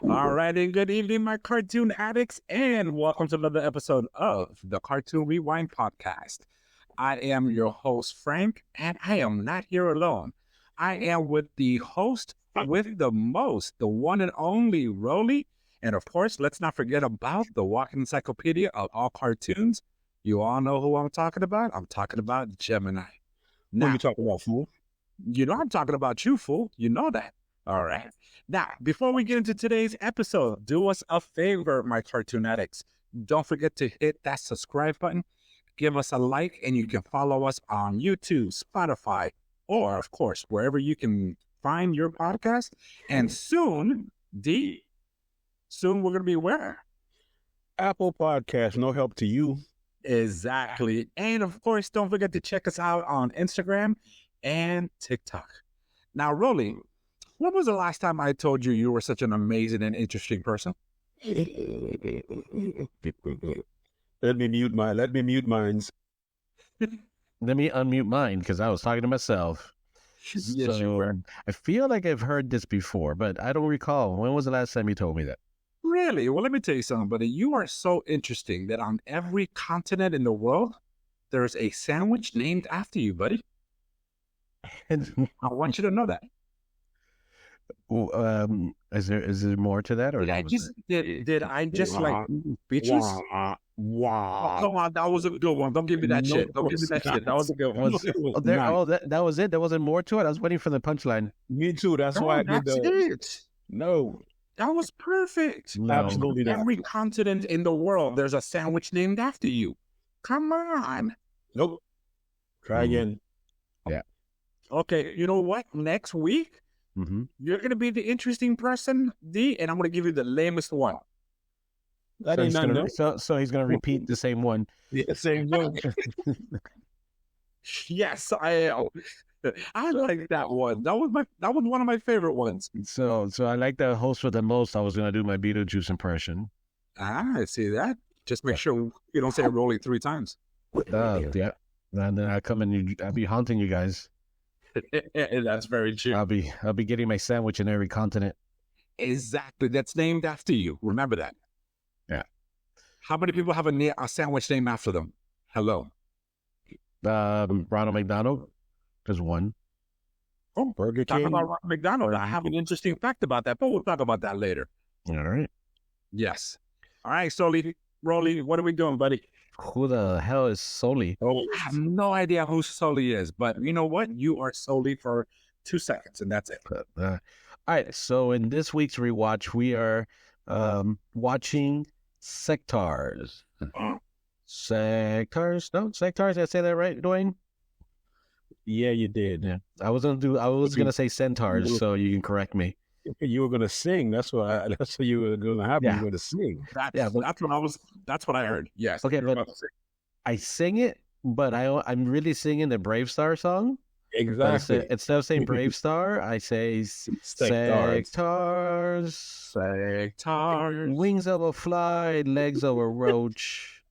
All right, and good evening, my cartoon addicts, and welcome to another episode of the Cartoon Rewind podcast. I am your host, Frank, and I am not here alone. I am with the host with the most, the one and only Rolly, and of course, let's not forget about the walking encyclopedia of all cartoons. You all know who I'm talking about. I'm talking about Gemini. What are you talking about, fool? You know I'm talking about you, fool. You know that. All right. Now, before we get into today's episode, do us a favor, my cartoon addicts. Don't forget to hit that subscribe button. Give us a like, and you can follow us on YouTube, Spotify, or, of course, wherever you can find your podcast. And soon, soon we're going to be where? Apple Podcast, no help to you. Exactly. And, of course, don't forget to check us out on Instagram and TikTok. Now, Rolly, when was the last time I told you were such an amazing and interesting person? Let me mute mine. Let me unmute mine because I was talking to myself. Yes, you were. I feel like I've heard this before, but I don't recall. When was the last time you told me that? Really? Well, let me tell you something, buddy. You are so interesting that on every continent in the world, there's a sandwich named after you, buddy. And I want you to know that. Is there more to that, or did I just like speechless? Wow! Come on, that was a good one. Don't give me that shit. Don't give me that shit. That was a good one. That was it. There wasn't more to it. I was waiting for the punchline. Me too. That's why I did it. No, that was perfect. No. Absolutely not. Every continent in the world, there's a sandwich named after you. Come on. Nope. Try again. Yeah. Okay. You know what? Next week. You're going to be the interesting person, D, and I'm going to give you the lamest one. So he's going to repeat the same one. Yeah, same one. Yes, I like that one. That was one of my favorite ones. So I like the host with the most. I was going to do my Beetlejuice impression. I see that. Just make sure you don't say Rolly 3 times. Yeah. And then I come and I'll be haunting you guys. That's very true. I'll be getting my sandwich in every continent. Exactly. That's named after you. Remember that. Yeah. How many people have a sandwich named after them? Hello. Ronald McDonald. There's one. Oh, Burger King. Talk about Ronald McDonald. I have an interesting fact about that, but we'll talk about that later. All right. Yes. All right, Rolly, what are we doing, buddy? Who the hell is Sully? Oh, I have no idea who Sully is, but you know what? You are Sully for 2 seconds, and that's it. All right. So in this week's rewatch, we are watching Sectaurs. Sectaurs? No, Sectaurs. Did I say that right, Dwayne? Yeah, you did. Yeah. I was gonna say Centaurs, so you can correct me. You were gonna sing. That's what you were gonna have. Yeah. You were gonna sing. That's what I heard. Yes. Okay, but I sing it, but I'm really singing the Brave Star song. Exactly. Instead of saying Brave Star, I say Sectaurs. Wings of a fly, legs of a roach.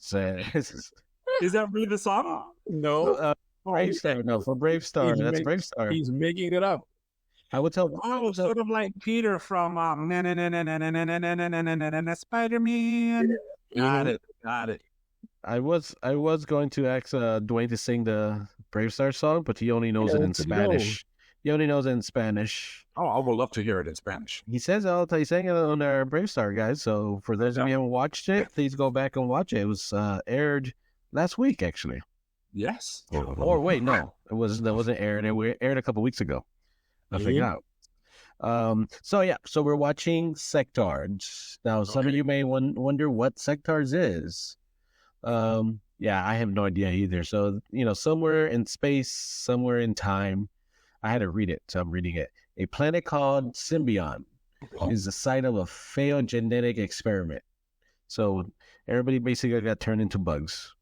Is that really the song? No. Brave Star. No, for Brave Star. That's Brave Star. He's making it up. I would tell. Oh, sort of like Peter from Spider-Man. Got it. I was going to ask Dwayne to sing the Brave Star song, but he only knows it in Spanish. He only knows it in Spanish. Oh, I would love to hear it in Spanish. He says he sang it on our Brave Star, guys. So for those of you who haven't watched it, please go back and watch it. It was aired last week, actually. Yes. Or wait, no, that wasn't aired. It aired a couple weeks ago. I figured out. So we're watching Sectaurs. Now, some of you may wonder what Sectaurs is. Yeah, I have no idea either. So, somewhere in space, somewhere in time, I had to read it, so I'm reading it. A planet called Symbio is the site of a failed genetic experiment. So everybody basically got turned into bugs.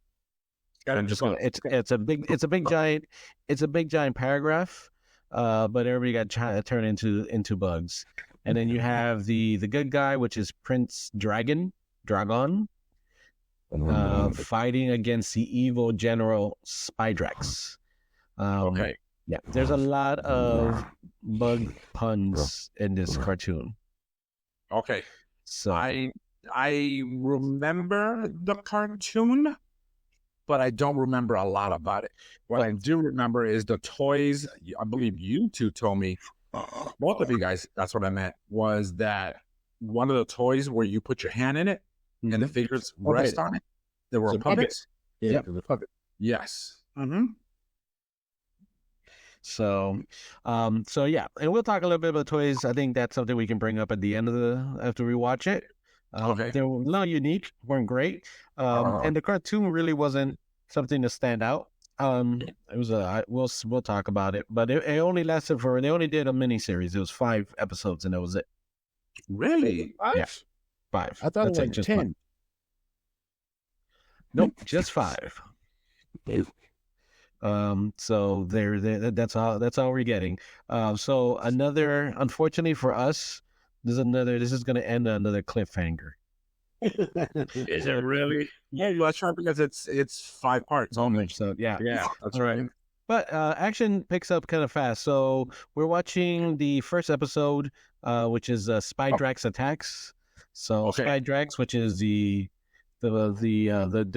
It's a big giant paragraph. But everybody got turned into bugs. And then you have the good guy, which is Prince Dragon, fighting against the evil General Spidrax. Okay. Yeah, there's a lot of bug puns in this cartoon. Okay. So I remember the cartoon, but I don't remember a lot about it. What I do remember is the toys. I believe you two told me, both of you guys, that's what I meant, was that one of the toys where you put your hand in it and the figures rest on it. There were It's a puppet. puppets. Yeah, Yep. the puppet. Yes. So yeah, and we'll talk a little bit about toys. I think that's something we can bring up at the end of after we watch it. Okay. They were not unique, weren't great, and the cartoon really wasn't something to stand out. It was we'll talk about it, but it only lasted they only did a mini series. It was 5 episodes, and that was it. Really? Yeah, 5. I thought That's it was just 10. 5. Nope, just 5. So that's all we're getting. So unfortunately for us, this is going to end another cliffhanger. Is it really? Yeah, that's right, because it's 5 parts only. So yeah, that's right. But action picks up kind of fast. So we're watching the first episode, which is Spidrax Attacks. So Spidrax, which is the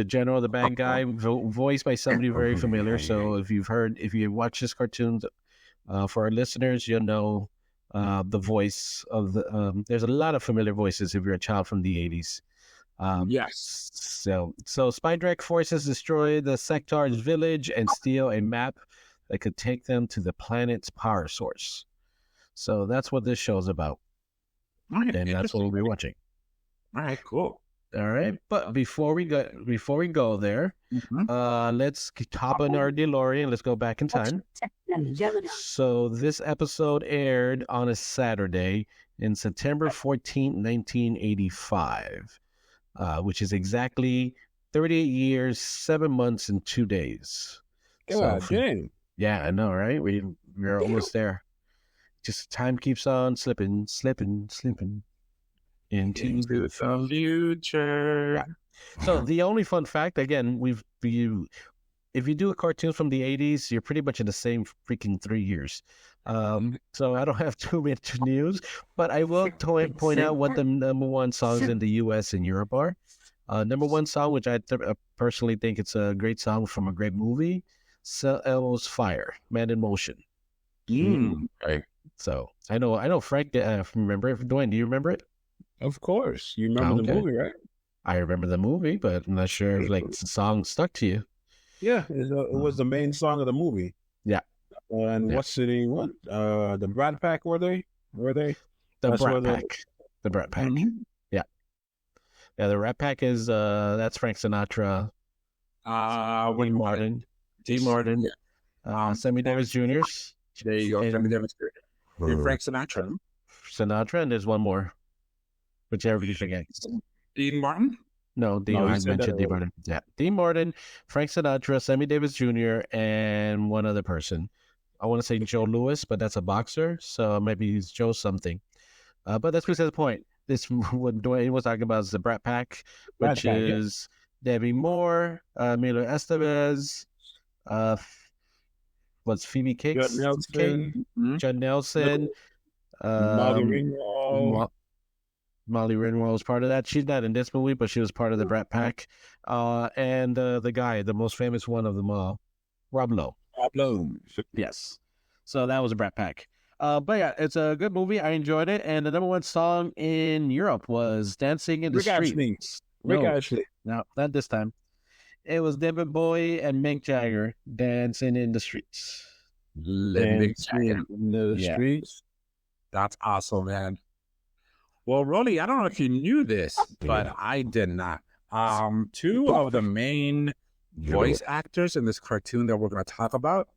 general, the bad guy, voiced by somebody very familiar. So if you watch this cartoon, for our listeners, you'll know the voice of the. There's a lot of familiar voices if you're a child from the 80s. Yes. So Spidrax forces destroy the Sectaurs village and steal a map that could take them to the planet's power source. So that's what this show's about. All right, and that's what we'll be watching. All right, cool. All right, but before we go there, let's hop in our DeLorean. Let's go back in time. So this episode aired on a Saturday in September 14th, 1985, which is exactly 38 years, 7 months, and 2 days. Dang. Yeah, I know, right? We're almost there. Just time keeps on slipping into the future. Yeah. So the only fun fact, again, if you do a cartoon from the 80s, you're pretty much in the same freaking 3 years. So I don't have too much news, but I will point out what the number one songs in the U.S. and Europe are. Number one song, which I personally think it's a great song from a great movie, Elmo's Fire, Man in Motion. Right. So I know Frank, remember it. Dwayne, do you remember it? Of course. You remember the movie, right? I remember the movie, but I'm not sure if the song stuck to you. Yeah, it was the main song of the movie. Yeah. And what's the what? The Brat Pack were they? The Brat Pack. The Brat Pack. Yeah. Yeah, the Rat Pack is that's Frank Sinatra. Dean Martin. Sammy Davis Jr. There you go. Sammy Davis Jr. Frank Sinatra. And there's one more, which everybody forgets. Dean Martin? No, I mentioned Dean Martin. Yeah, Dean Martin, Frank Sinatra, Sammy Davis Jr., and one other person. I want to say Joe Louis, but that's a boxer, so maybe he's Joe something. But that's besides the point. This what Dwayne was talking about is the Brat Pack, which is Debbie Moore, Milo Estevez, what's Phoebe Cakes? Judd Nelson, Molly Ringwald was part of that. She's not in this movie, but she was part of the Brat Pack. And the guy, the most famous one of them all, Rob Lowe. Yes. So that was a Brat Pack. But yeah, it's a good movie. I enjoyed it. And the number one song in Europe was Dancing in the Streets. Rick Ashley. No, not this time. It was David Bowie and Mick Jagger, Dancing in the Streets. Dancing in the streets. That's awesome, man. Well, Rolly, I don't know if you knew this, but I did not. 2 of the main voice actors in this cartoon that we're going to talk about,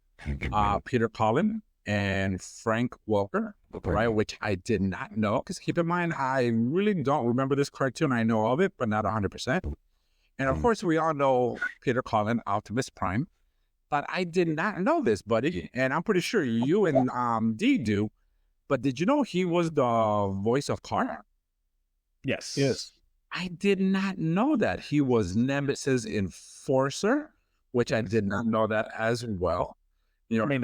Peter Cullen and Frank Welker, right, which I did not know, because keep in mind, I really don't remember this cartoon. I know of it, but not 100%. And of course, we all know Peter Cullen, Optimus Prime, but I did not know this, buddy, and I'm pretty sure you and Dee do. But did you know he was the voice of Carr? Yes. I did not know that. He was Nemesis Enforcer, which I did not know that as well. You know, I mean,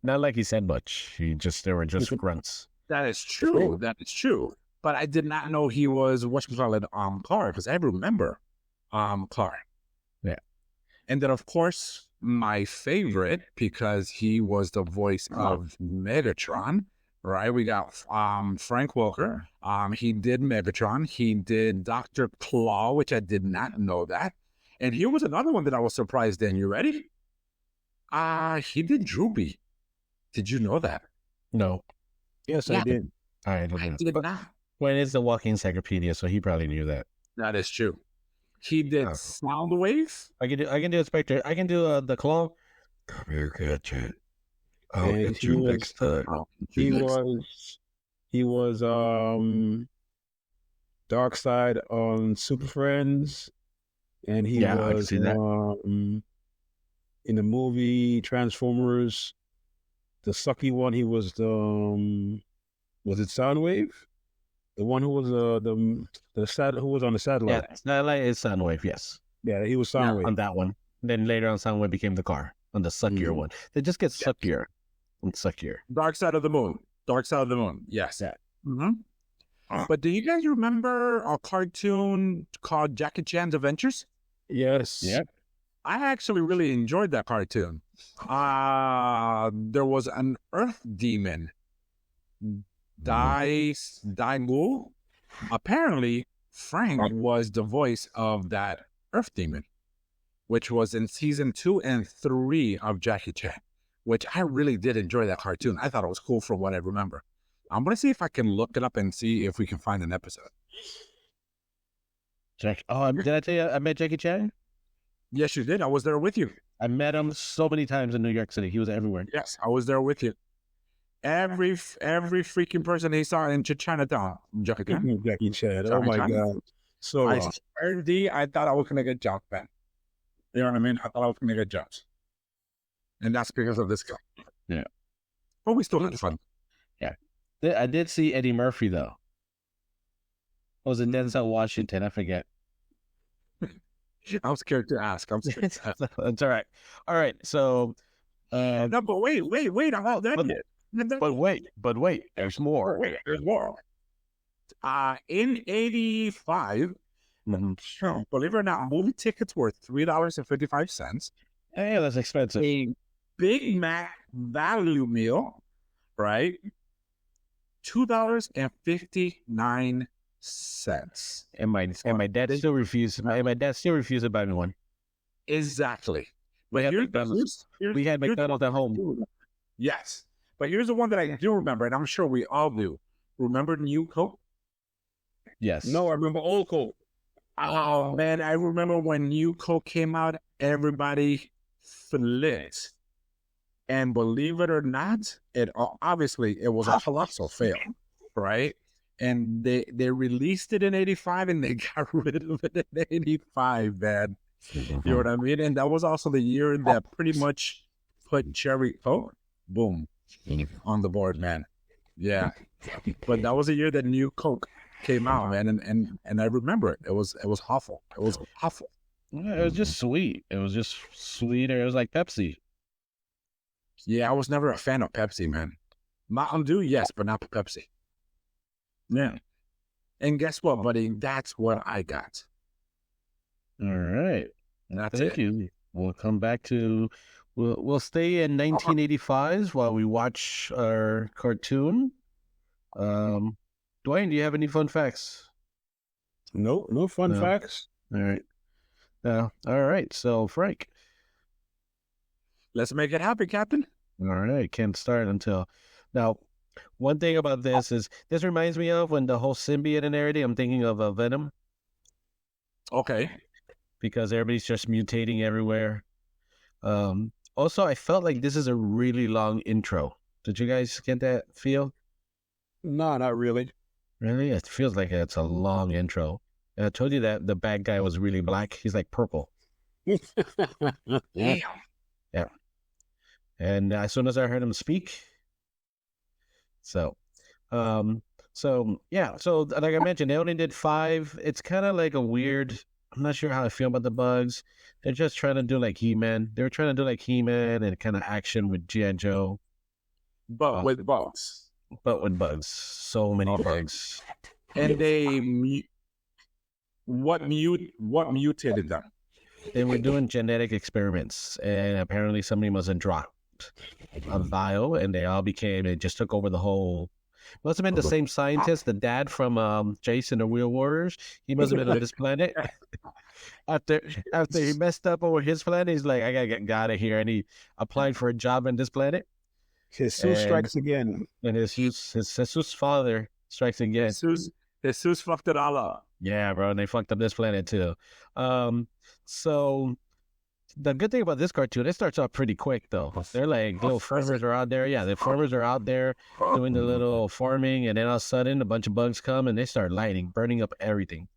not like he said much. They were just grunts. that is true. That is true. But I did not know he was whatchamacallit, Clark, because I remember Clark. Yeah. And then, of course, my favorite, because he was the voice of Megatron, right? We got Frank Welker. He did Megatron. He did Dr. Claw, which I did not know that. And here was another one that I was surprised in. You ready? He did Droopy. Did you know that? No. Yes, Yeah. I did. I I didn't. did not. Well, it's the walking encyclopedia, so he probably knew that. That is true. He did Oh. Soundwave. I can do a Spectre. I can do the claw. Come here, Gadget. I'll get you next time. He was Dark Side on Super Friends, and he Yeah, I can was see that. in the movie Transformers, the sucky one. He was the was it Soundwave? The one who was who was on the satellite. Yeah, satellite is Soundwave. Yes, Yeah, he was Soundwave. on that one. Then later on, Soundwave became the car on the suckier one. They just get suckier and suckier. Dark Side of the Moon. Dark Side of the Moon. Yes. Yeah. Mm-hmm. But do you guys remember a cartoon called Jackie Chan's Adventures? Yes. Yep. I actually really enjoyed that cartoon. There was an Earth demon, Daigul. Apparently, Frank was the voice of that Earth demon, which was in season 2 and 3 of Jackie Chan, which I really did enjoy that cartoon. I thought it was cool from what I remember. I'm going to see if I can look it up and see if we can find an episode. Did I tell you I met Jackie Chan? Yes, you did. I was there with you. I met him so many times in New York City. He was everywhere. Yes, I was there with you. Every freaking person he saw in Chinatown, Jackie Chan. Jackie Chan. Oh my God. So I swear, D, I thought I was gonna get jumped, man. You know what I mean? I thought I was gonna get jumped, and that's because of this guy. Yeah, but we still had fun. Yeah, I did see Eddie Murphy though. Or was it Denzel Washington? I forget. I was scared to ask. I'm scared. That's all right. All right. So, no, but wait. I'm not done yet. But wait. There's more. Wait, there's more. In '85, believe it or not, movie tickets were $3.55. Hey, that's expensive. A Big Mac value meal, right? $2.59. And my dad still refused. My dad still refused to buy me one. Exactly. But We had McDonald's at home. Yes. But here's the one that I do remember, and I'm sure we all do. Remember New Coke? Yes. no, I remember Old Coke. Oh, man, I remember when New Coke came out, everybody flipped. And believe it or not, it obviously it was a colossal fail, right? And they released it in '85 and they got rid of it in '85, man. You know what I mean? And that was also the year that pretty much put Cherry Coke, boom, on the board, man. Yeah. But that was the year that New Coke came out, man, and I remember it. It was awful. It was awful. Yeah, it was just sweet. It was just sweeter. It was like Pepsi. Yeah, I was never a fan of Pepsi, man. Mountain Dew, yes, but not Pepsi. Yeah. And guess what, buddy? That's what I got. All right. And that's Thank it. you. We'll come back to. We'll stay in 1985 while we watch our cartoon. Dwayne, do you have any fun facts? No fun No. facts. All right. All right. So Frank. Let's make it happen, Captain. All right. Can't start until now. One thing about this is this reminds me of when the whole symbiote and everything. I'm thinking of Venom Okay. because everybody's just mutating everywhere. Also, I felt like this is a really long intro. Did you guys get that feel? No, not really. Really? It feels like it's a long intro. And I told you that the bad guy was really black. He's like purple. Damn. And as soon as I heard him speak, so like I mentioned, they only did 5. It's kind of like a weird I'm not sure how I feel about the bugs. They're just trying to do like He-Man. They were trying to do like He-Man and kind of action with G.I. Joe, But with bugs. but with bugs. So many bugs. And what mutated them? They were doing genetic experiments, and apparently somebody must have dropped a vial, and it just took over the whole. Must have been the same scientist, the dad from Jason the Wheel Warriors. He must have been on this planet. After he messed up over his planet, he's like, I gotta get out of here, and he applied for a job on this planet. Jesus strikes again, and his Jesus father strikes again. Jesus fucked it all up. Yeah, bro, and they fucked up this planet too. So the good thing about this cartoon, it starts off pretty quick though. They're like little farmers are out there. Yeah, the farmers are out there doing the little farming, and then all of a sudden a bunch of bugs come and they start burning up everything.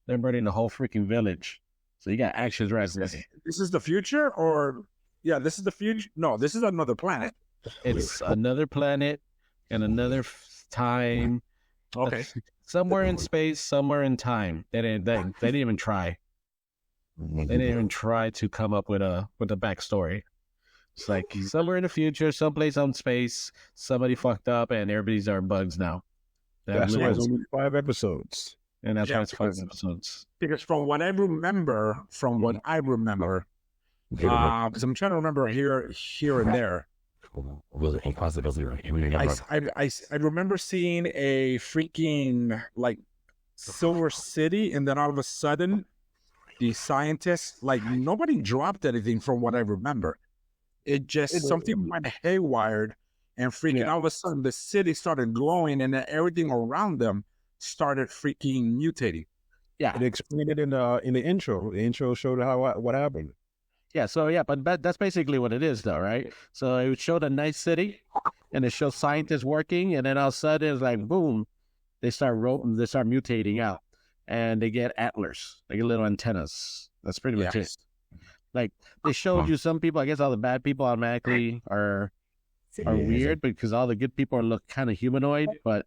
They're burning the whole freaking village. So you got actions right there. This is the future, or this is the future. No, this is another planet. It's another planet and another time. Okay. Somewhere in space, somewhere in time. They didn't even try. They didn't even try to come up with a backstory. It's like somewhere in the future, someplace on space, somebody fucked up, and everybody's our bugs now. That's why it's only 5 episodes. And that's why it's 5 episodes. Because from what I remember, because I'm trying to remember here and there. I remember seeing a freaking like Silver City, and then all of a sudden, the scientists, like, nobody dropped anything from what I remember. It just something went haywire, and freaking all of a sudden the city started glowing, and then everything around them started freaking mutating. Yeah, it explained it in the intro. The intro showed what happened. Yeah, so but that's basically what it is, though, right? So it showed a nice city, and it shows scientists working, and then all of a sudden it's like boom, they start mutating out, and they get antlers, they get little antennas. That's pretty much it. Like they showed you some people. I guess all the bad people automatically are weird because all the good people look kind of humanoid, but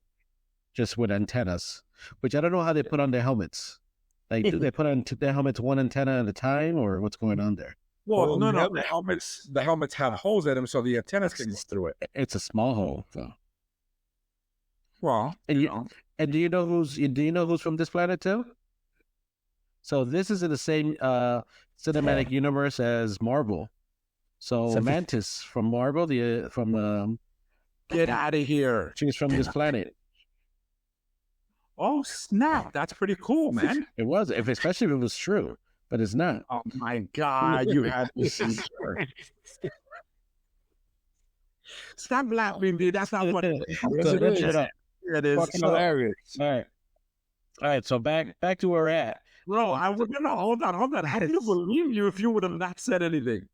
just with antennas. Which I don't know how they put on their helmets. Like, do they put on their helmets one antenna at a time, or what's going on there? Well, no. The helmets have holes in them, so the antennas can go through it. It's a small hole, though. Well, do you know who's from this planet too? So this is in the same cinematic universe as Marvel. So Mantis from Marvel, get out of here. She's from this planet. Oh snap! That's pretty cool, man. It was, especially if it was true. But it's not. Oh my God, you had to see. Stop laughing, dude. That's not what it is. It is. Fucking hilarious. All right. So back to where we're at. Bro, hold on. I didn't believe you if you would have not said anything.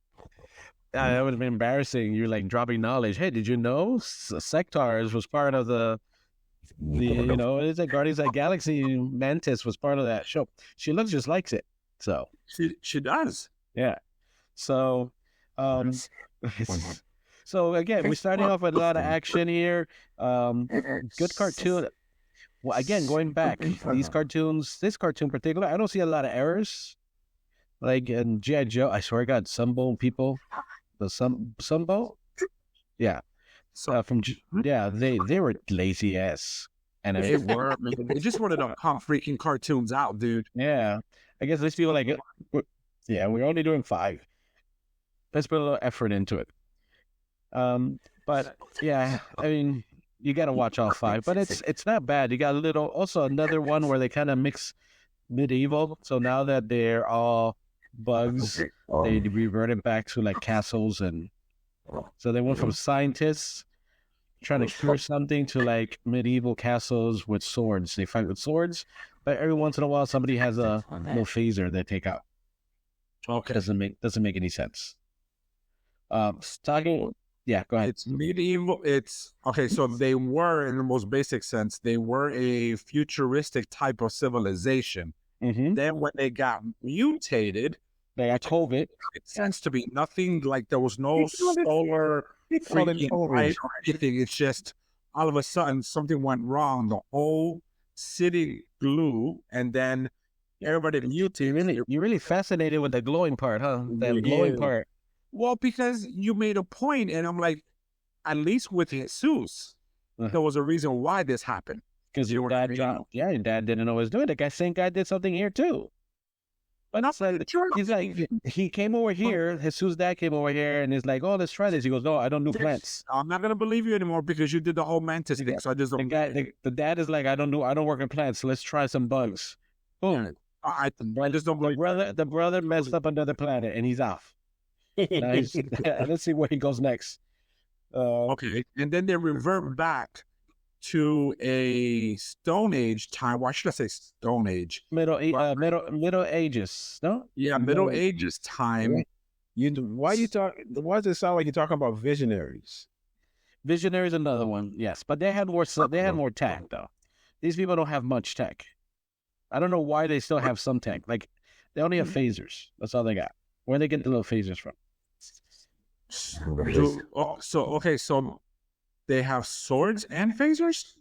That would have been embarrassing. You're like dropping knowledge. Hey, did you know Sectaurs was part of the it's like Guardians of the Galaxy. Mantis was part of that show. She looks just like it. So she does. Yeah. So so again, we're starting off with a lot of action here. Good cartoon. Well, again, going back, this cartoon in particular, I don't see a lot of errors. Like in G.I. Joe, I swear to God, Sunbone people, the Sunbone, yeah. So they were lazy ass, and they were. They just wanted to pump freaking cartoons out, dude. Yeah. I guess let's feel like it. Yeah, we're only doing 5. Let's put a little effort into it. But yeah, I mean, you got to watch all 5, but it's not bad. You got another one where they kind of mix medieval. So now that they're all bugs, they reverted back to like castles, and so they went from scientists trying to cure something to like medieval castles with swords. They fight with swords. But every once in a while, somebody has a little phaser they take out. Okay, doesn't make any sense. Go ahead. It's medieval. It's okay. So they were, in the most basic sense, they were a futuristic type of civilization. Mm-hmm. Then when they got mutated, they got COVID. It tends to be nothing like there was no solar freaking light or anything. It's just all of a sudden something went wrong. The whole city blew, and then Everybody on YouTube. You're really fascinated with the glowing part, huh? That glowing part. Well, because you made a point, and I'm like, at least with Jesus, there was a reason why this happened. Because your dad dropped. Yeah, your dad didn't know what he was doing. The same guy did something here too. But he's like, he came over here. Jesus' dad came over here, and he's like, "Oh, let's try this." He goes, "No, I don't do plants." I'm not gonna believe you anymore because you did the whole mantis thing. So I just don't. The dad is like, "I don't work in plants. So let's try some bugs." Boom. I just don't believe. The brother messed up another planet, and he's off. Let's see where he goes next. Okay, and then they revert back to a Stone Age time. Why should I say Stone Age? Middle Ages, no? Yeah, Middle Ages time. Why does it sound like you're talking about visionaries? Visionaries, another one, yes, but they had more tech though. These people don't have much tech. I don't know why they still have some tech. Like they only have phasers. That's all they got. Where they get the little phasers from? So they have swords and phasers?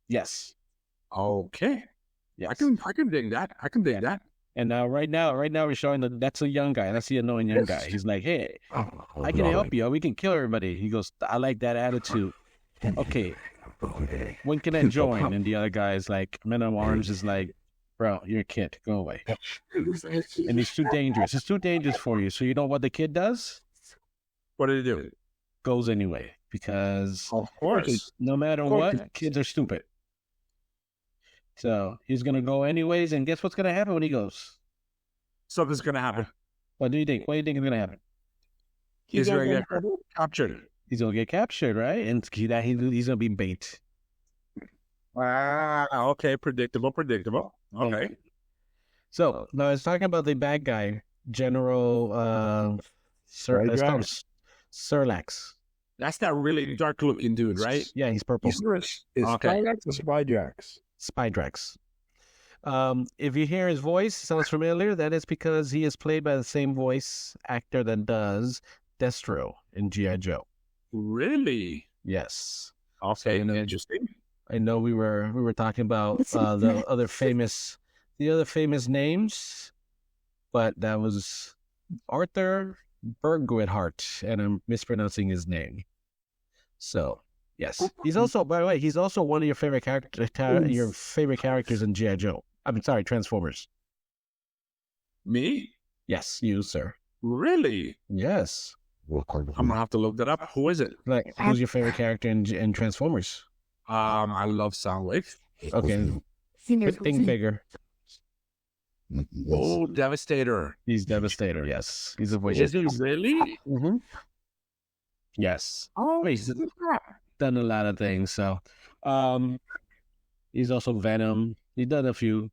Yes. Okay. Yes. I can dig that. I can dig that. And now, right now, we're showing that's a young guy. That's the annoying young guy. He's like, "Hey, I can help you. We can kill everybody." He goes, "I like that attitude." Okay. When can I join? And the other guy is like, Man of Orange is like, "Bro, you're a kid. Go away." And he's too dangerous. It's too dangerous for you. So you know what the kid does? What did he do? Goes anyway. Because of course, no matter what, kids are stupid. So he's gonna go anyways, and guess what's gonna happen when he goes? Something's gonna happen. What do you think? What do you think is gonna happen? He's gonna get captured. He's gonna get captured, right? And he's gonna be bait. Okay, predictable. Okay. So now I was talking about the bad guy, General Symbio. That's that really dark looking dude, right? Yeah, he's purple. Is Spidrax or Spidrax? Spidrax. If you hear his voice, sounds familiar. That is because he is played by the same voice actor that does Destro in G.I. Joe. Really? Yes. Okay, interesting. I know we were talking about the other famous names, but that was Arthur Bergwithart, and I'm mispronouncing his name. So yes, he's also, by the way, he's also one of your favorite characters in G.I. Joe. I'm sorry, Transformers. Me? Yes, you, sir. Really? Yes. I'm gonna have to look that up. Who is it? Like, who's your favorite character in Transformers? I love Soundwave. Okay. Think bigger. Oh, Devastator. He's Devastator. Yes, he's a voice. Is he really? Mm-hmm. Yes. Oh, he's done a lot of things. So, he's also Venom. He's done a few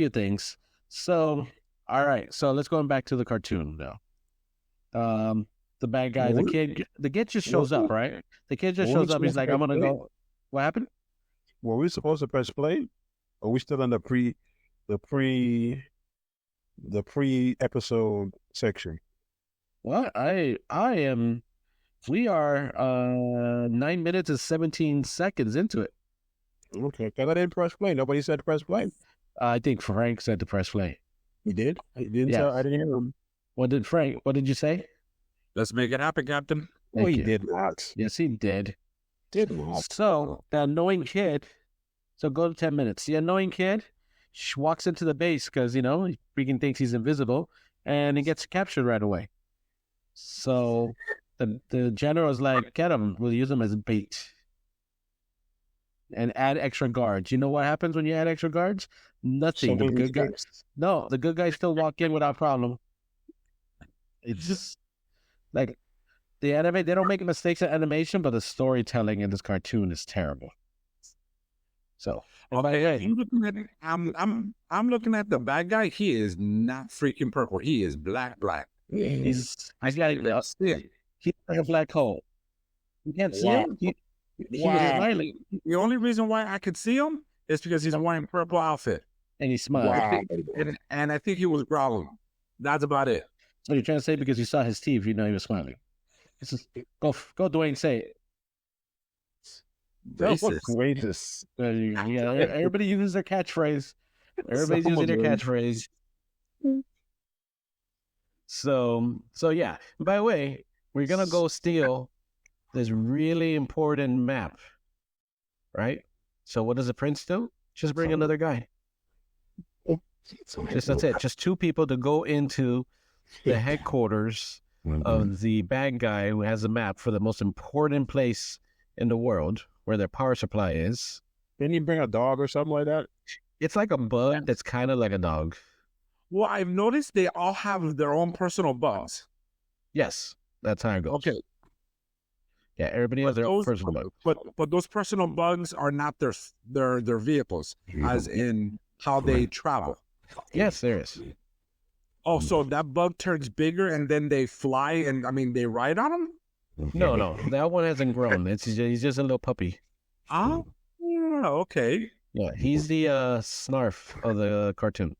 things. So, all right. So let's go back to the cartoon now. The bad guy, the kid just shows up, right? The kid just shows up. He's like, "I'm gonna go." What happened? Were we supposed to press play? Or are we still in the pre-episode section? Well, I am. We are 9 minutes and 17 seconds into it. Okay, because I didn't press play. Nobody said to press play. I think Frank said to press play. He did? He didn't. Yes. I didn't hear him. What did you say? Let's make it happen, Captain. Oh, he did not. Yes, he did. Did not. So, the annoying kid, so go to 10 minutes. The annoying kid walks into the base because, he freaking thinks he's invisible, and he gets captured right away. So, the general is like, "Get him. We'll use him as bait. And add extra guards." You know what happens when you add extra guards? Nothing. The good guys still walk in without problem. It's just like they don't make mistakes in animation, but the storytelling in this cartoon is terrible. So, I'm looking at the bad guy. He is not freaking purple. He is black. He's like a black hole. You can't see him. He's smiling. The only reason why I could see him is because he's wearing a purple outfit. And he smiled. Wow. And I think he was growling. That's about it. So you're trying to say because you saw his teeth, you know he was smiling. It's just, go, Dwayne, say it. Racist. Everybody uses their catchphrase. Everybody's using their catchphrase. So yeah. By the way, we're gonna go steal this really important map, right? So what does the prince do? Just bring another guy. That's it. Just two people to go into the headquarters of the bad guy who has a map for the most important place in the world where their power supply is. Didn't you bring a dog or something like that? It's like a bug that's kind of like a dog. Well, I've noticed they all have their own personal bugs. Yes, that's how it goes. Okay. Yeah, everybody has their own personal bug. But those personal bugs are not their vehicles, as in how they travel. Yes, there is. Oh, so that bug turns bigger and then they fly and they ride on them? No, that one hasn't grown. He's just a little puppy. Oh, yeah, okay. Yeah, he's the Snarf of the cartoon.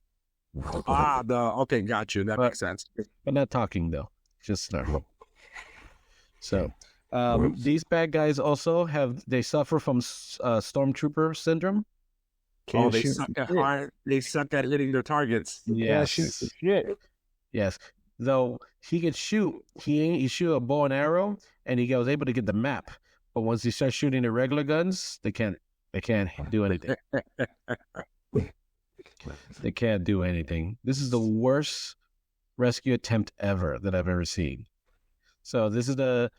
Okay, got you. That makes sense. But not talking though, just Snarf. So, these bad guys also they suffer from stormtrooper syndrome. They suck at hitting their targets. Yes. Shit. Yes. Though he can shoot, he shoot a bow and arrow, and he was able to get the map. But once he starts shooting the regular guns, they can't do anything. They can't do anything. This is the worst rescue attempt ever that I've ever seen. So this is the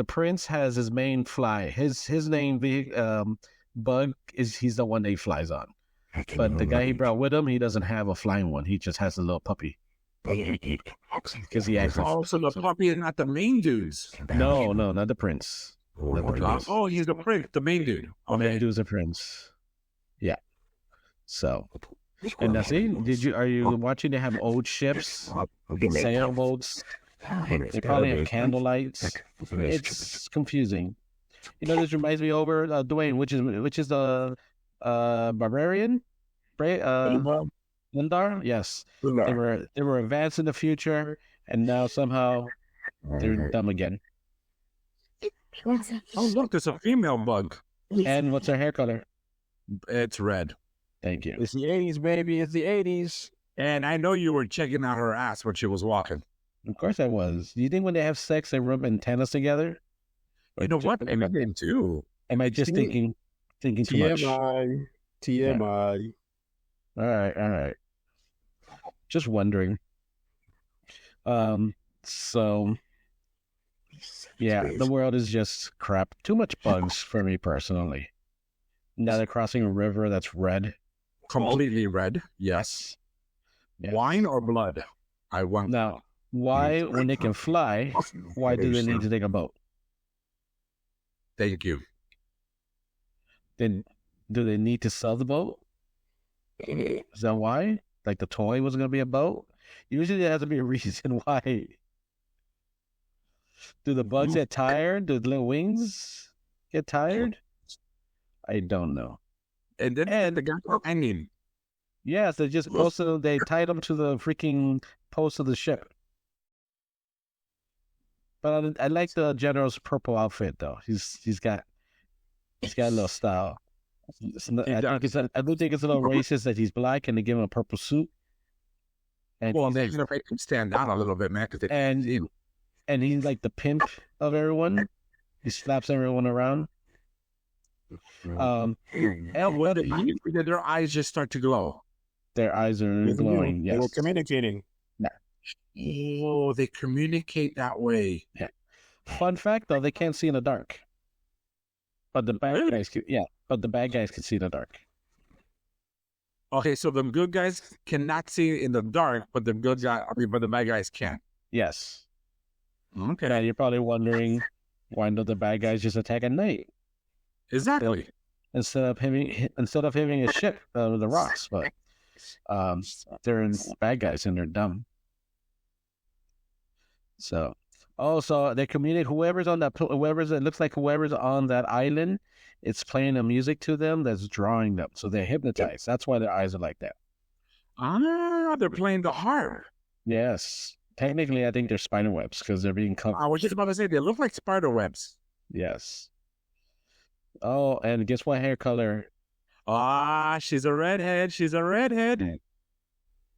prince has his main fly. His main bug is he's the one that he flies on. But the guy he brought with him, he doesn't have a flying one. He just has a little puppy. Because he actually... Oh, so the puppy is not the main dudes. No, not the prince. Oh, he's the prince, the main dude. The main dude's the prince. Yeah. So, and now see, are you watching? They have old ships, sailboats. They probably have candlelights. It's confusing. This reminds me over Dwayne, which is the barbarian, right? Lindar. Yes, they were advanced in the future, and now somehow they're dumb again. Oh, look, there's a female bug. And what's her hair color? It's red. Thank you. It's the 80s, baby. It's the 80s. And I know you were checking out her ass when she was walking. Of course I was. Do you think when they have sex, they rub antennas together? You know what? I did too. Am I just thinking too much? TMI. All right. Just wondering. So, yeah, the world is just crap. Too much bugs for me personally. Now they're crossing a river that's red. Completely red, yes. Wine or blood? I want. Now, why, when they can fly, why do they need to take a boat? Thank you. Then, do they need to sell the boat? Is that why? Like the toy was going to be a boat? Usually there has to be a reason why. Do the bugs get tired? Do the little wings get tired? I don't know. And then the guy, yes, they just they tied them to the freaking post of the ship. But I like the general's purple outfit though. He's got a little style. I do think it's a little racist that he's black and they give him a purple suit. And they're gonna make him stand out a little bit, man. And he's like the pimp of everyone. He slaps everyone around. And their eyes just start to glow. Their eyes are glowing. Yes, they're communicating. Oh, they communicate that way. Yeah. Fun fact, though, they can't see in the dark. But the bad guys can. Yeah, but the bad guys can see in the dark. Okay, so the good guys cannot see in the dark, but the bad guys can. Yes. Okay. Now you're probably wondering why don't the bad guys just attack at night? Exactly. Instead of hitting a ship with the rocks, but they're bad guys and they're dumb. So they communicate. Whoever's on that island, it's playing the music to them that's drawing them. So they're hypnotized. That's why their eyes are like that. They're playing the harp. Yes. Technically, I think they're spider webs because they're being covered. I was just about to say, they look like spider webs. Yes. Oh, and guess what hair color Ah, she's a redhead. She's a redhead.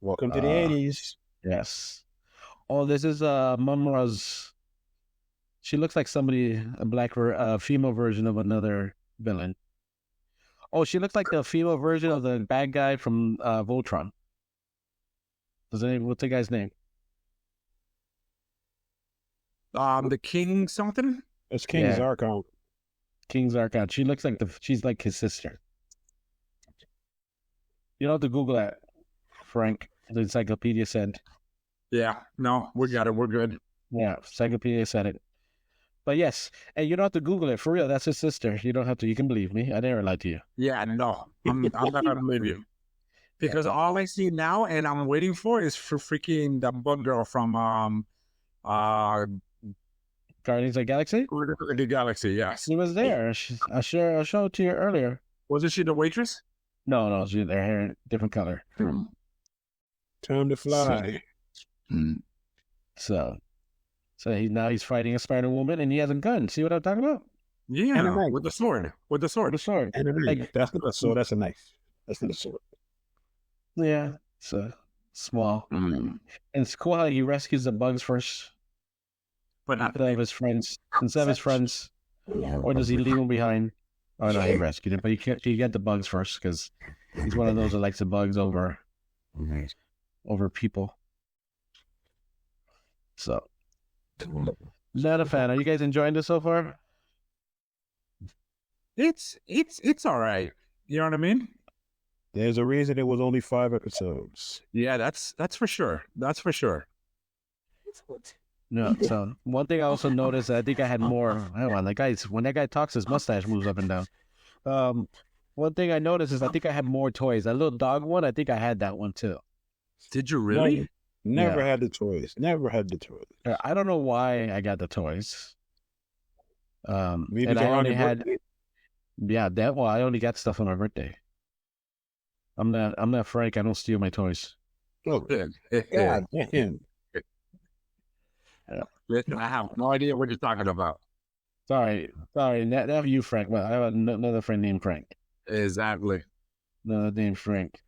Welcome to the 80s. Yes. Oh, this is Mumra's. She looks like somebody, a female version of another villain. Oh, she looks like the female version of the bad guy from Voltron. What's the guy's name? The King something? It's King Zarkon. King Zarkon. She looks like she's like his sister. You don't have to Google that, Frank. The encyclopedia said. Yeah, no, we got it. We're good. Yeah, encyclopedia said it. But yes, and you don't have to Google it. For real, that's his sister. You don't have to. You can believe me. I never lied to you. Yeah, no, I'm not gonna believe you. Because all I see now and I'm waiting for is for freaking the bug girl from Guardians of the Galaxy? the Galaxy, yes. She was there. I showed it to you earlier. Wasn't she the waitress? No, their hair different color. Time to fly. So he's fighting a Spider Woman and he has a gun. See what I'm talking about? Yeah, with the sword. With the sword. The sword. And a knife. That's not a sword, that's a knife. That's not a sword. Yeah, it's small. And it's cool how he rescues the bugs first. But not Instead of his friends. Or does he leave them behind? Oh no, he rescued him. But he get the bugs first because he's one of those that likes the bugs over people. So, not a fan. Are you guys enjoying this so far? It's all right. You know what I mean? There's a reason it was only 5 episodes. Yeah, that's for sure. That's for sure. No. So one thing I also noticed, I think I had more. Hang on, when that guy talks, his mustache moves up and down. One thing I noticed is I think I had more toys. That little dog one, I think I had that one too. Did you really? Never had the toys. Never had the toys. I don't know why I got the toys. Maybe and I only had. birthday? Yeah, I only got stuff on my birthday. I'm not Frank. I don't steal my toys. Oh, God damn. Listen, I have no idea what you're talking about. Sorry, not you, Frank. But I have another friend named Frank. Exactly. Another named Frank.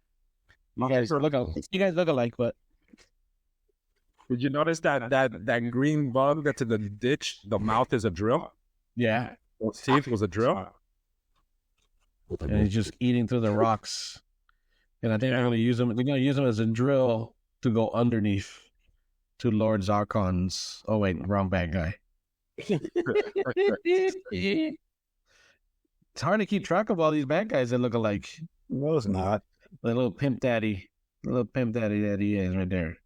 You guys look alike, but Did you notice that green bug that's in the ditch? The mouth is a drill. yeah, His teeth was a drill. and he's just eating through the rocks. And I think they're gonna use him. They're gonna use him as a drill to go underneath to Lord Zarkon's. Oh wait, wrong bad guy. It's hard to keep track of all these bad guys that look alike. No, it's not. The little pimp daddy that he is right there.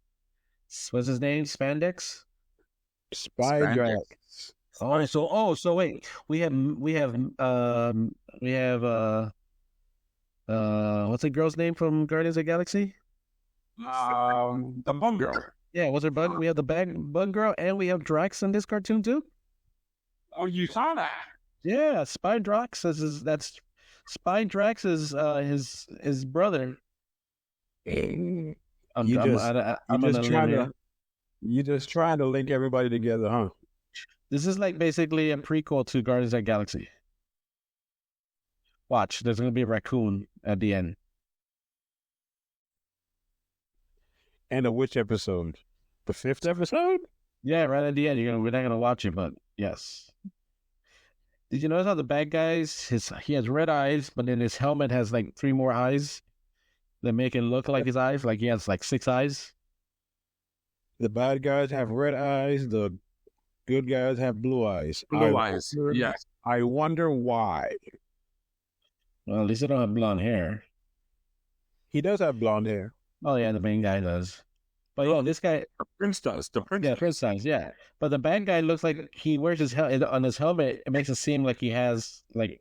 What's his name? Spandex. Spidrax. So wait, we have what's the girl's name from Guardians of the Galaxy? The bug girl. Yeah, what's her bug? We have the bug girl, and we have Drax in this cartoon too. Oh, you saw that? Yeah, Spidrax that's Spidrax is his brother. You just trying to link everybody together, huh? This is like basically a prequel to Guardians of the Galaxy. Watch, there's gonna be a raccoon at the end. And which episode? The 5th episode? Yeah, right at the end. We're not gonna watch it, but yes. Did you notice how the bad guys? He has red eyes, but then his helmet has like 3 more eyes that make it look like his eyes. Like he has like 6 eyes. The bad guys have red eyes. The good guys have blue eyes. Blue eyes. Yes. I wonder why. Well, at least they don't have blonde hair. He does have blonde hair. Oh yeah, the main guy does. But yeah, this guy. The prince does. The prince. Yeah, Prince does. Yeah, but the bad guy looks like he wears on his helmet. It makes it seem like he has like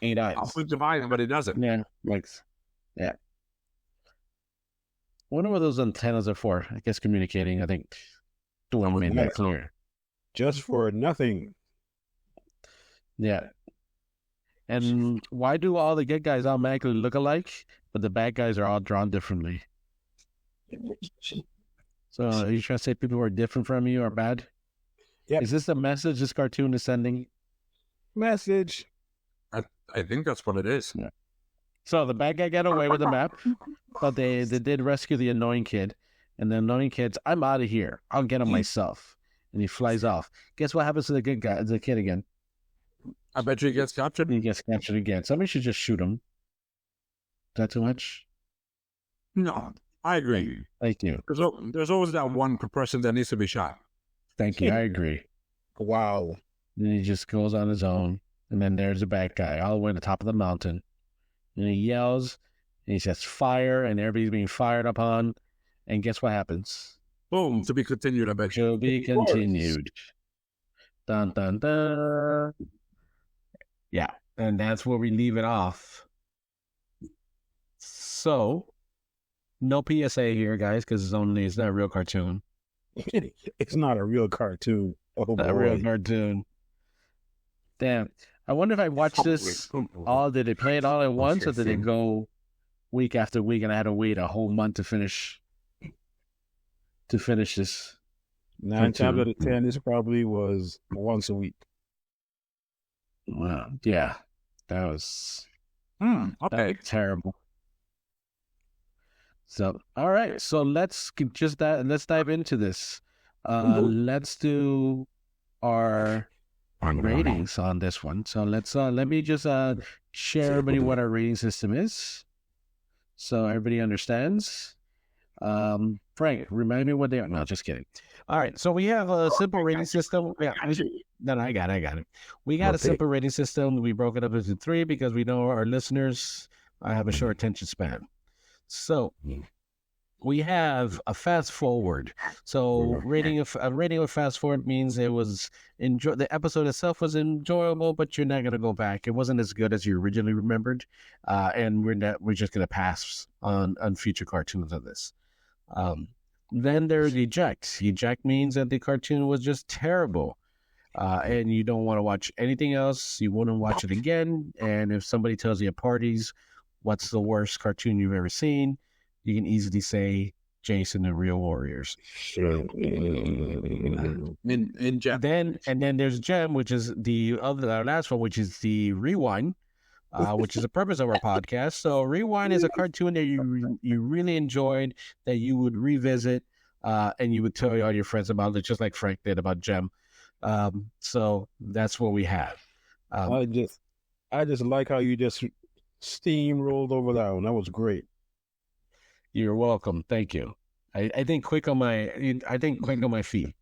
8 eyes. I'll divide, but it doesn't. Yeah, yeah. I wonder what those antennas are for. I guess communicating. I think Dwayne made that clear. Just for nothing. Yeah. And why do all the good guys automatically look alike, but the bad guys are all drawn differently? So are you trying to say people who are different from you are bad? Yep. Is this the message this cartoon is sending? Message. I think that's what it is. Yeah. So the bad guy got away with the map, but they did rescue the annoying kid. And the annoying kid's, I'm out of here. I'll get him myself. And he flies off. Guess what happens to the good guy, the kid again? I bet you he gets captured. He gets captured again. Somebody should just shoot him. Is that too much? No, I agree. Thank you. There's always that one person that needs to be shot. Thank you. I agree. Wow. Then he just goes on his own. And then there's a bad guy all the way to the top of the mountain. And he yells. And he says fire. And everybody's being fired upon. And guess what happens? Boom. To be continued, I bet you. To be continued. Dun, dun, dun. Yeah. And that's where we leave it off. So, no PSA here, guys, because it's not a real cartoon. It's not a real cartoon. Oh, Not a real cartoon. Damn. I wonder if I watched this all, did they play it all at once, or did it go week after week and I had to wait a whole month to finish this? 9 times out of 10, this probably was once a week. Wow. Yeah. That was Okay. terrible. So, all right. So let's dive into this. Let's do our ratings on this one. So let me just share everybody what our rating system is, so everybody understands. Frank, remind me what they are. No, just kidding. All right, so we have a simple rating system. Yeah, no, I got it. We got a simple rating system. We broke it up into 3 because we know our listeners have a short attention span. So we have a fast forward. So rating of fast forward means the episode itself was enjoyable, but you're not gonna go back. It wasn't as good as you originally remembered, and we're just gonna pass on future cartoons of this. Then there's eject. Eject means that the cartoon was just terrible, and you don't want to watch anything else. You wouldn't watch it again. And if somebody tells you at parties, what's the worst cartoon you've ever seen, you can easily say Jason and Real Warriors. In Gem. Then there's Gem, which is our last one, which is the Rewind, which is the purpose of our podcast. So Rewind is a cartoon that you really enjoyed, that you would revisit, and you would tell all your friends about it, just like Frank did about Gem. So that's what we have. I just like how you just steamrolled over that one. That was great. You're welcome. Thank you. I think quick on my feet.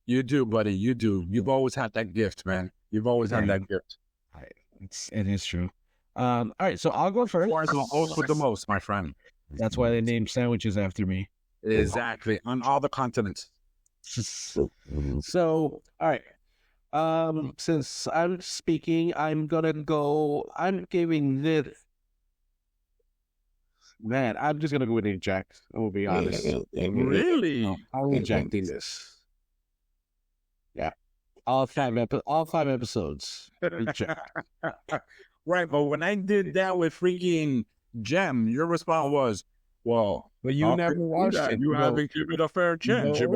You do, buddy. You do. You've always had that gift, man. You've always had that gift. It is true. All right, so I'll go first. The host with the most, my friend. That's why they named sandwiches after me. Exactly. On all the continents. So, all right. Since I'm speaking, I'm giving this. Man, I'm just gonna go with eject. I will be honest. Really? I'm ejecting this. Yeah, all five episodes. Right, but when I did that with freaking Gem, your response was, "Well, but you never watched it. You haven't given it a fair chance. He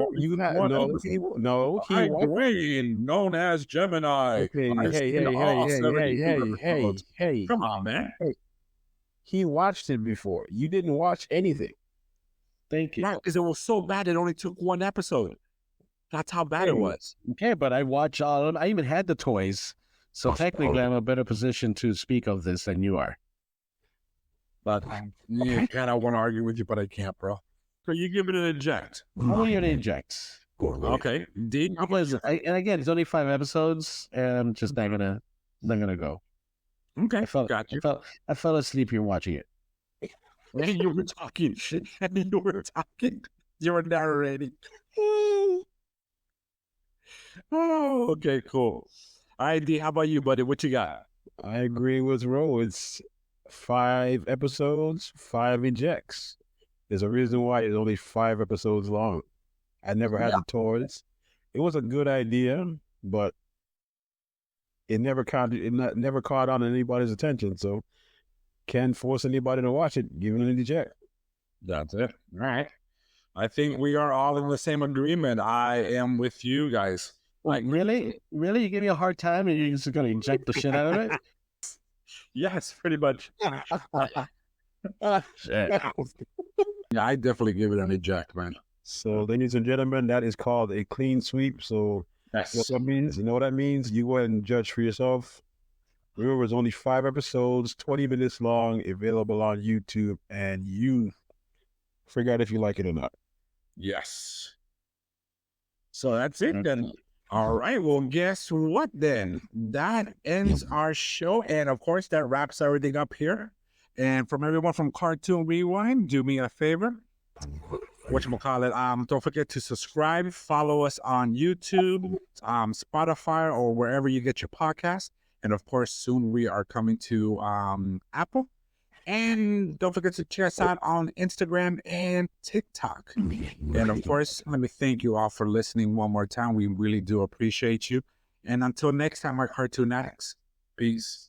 known as Gemini. Hey! Come on, man. He watched it before. You didn't watch anything. Thank you. Right, because it was so bad it only took 1 episode. That's how bad it was. Okay, but I watched all of them. I even had the toys. So technically, I'm in a better position to speak of this than you are. But I want to argue with you, but I can't, bro. So you give it an eject. I'm going to eject. Okay. Indeed. And again, it's only 5 episodes, and I'm just not gonna go. Okay, got you. I fell asleep here watching it. And you were talking shit. And you were talking. You were narrating. Oh, okay, cool. All right, D, how about you, buddy? What you got? I agree with Ro. It's 5 episodes, 5 ejects. There's a reason why it's only 5 episodes long. I never had the toys. It was a good idea, but it never caught on anybody's attention. So can't force anybody to watch it. Give it an eject. That's it. All right. I think we are all in the same agreement. I am with you guys. Like, really? You give me a hard time and you're just going to inject the shit out of it? Yes, pretty much. Shit. Yeah, I definitely give it an eject, man. So, ladies and gentlemen, that is called a clean sweep. So, Yes. what that means, you know what that means? You go ahead and judge for yourself. Remember, it's only 5 episodes, 20 minutes long, available on YouTube, and you figure out if you like it or not. Yes. So that's it then. All right. Well, guess what then? That ends our show. And of course, that wraps everything up here. And from everyone from Cartoon Rewind, do me a favor. Whatchamacallit, don't forget to subscribe, follow us on YouTube, Spotify, or wherever you get your podcast. And of course, soon we are coming to Apple. And don't forget to check us out on Instagram and TikTok. And of course, let me thank you all for listening one more time. We really do appreciate you. And until next time, our cartoon addicts. Peace.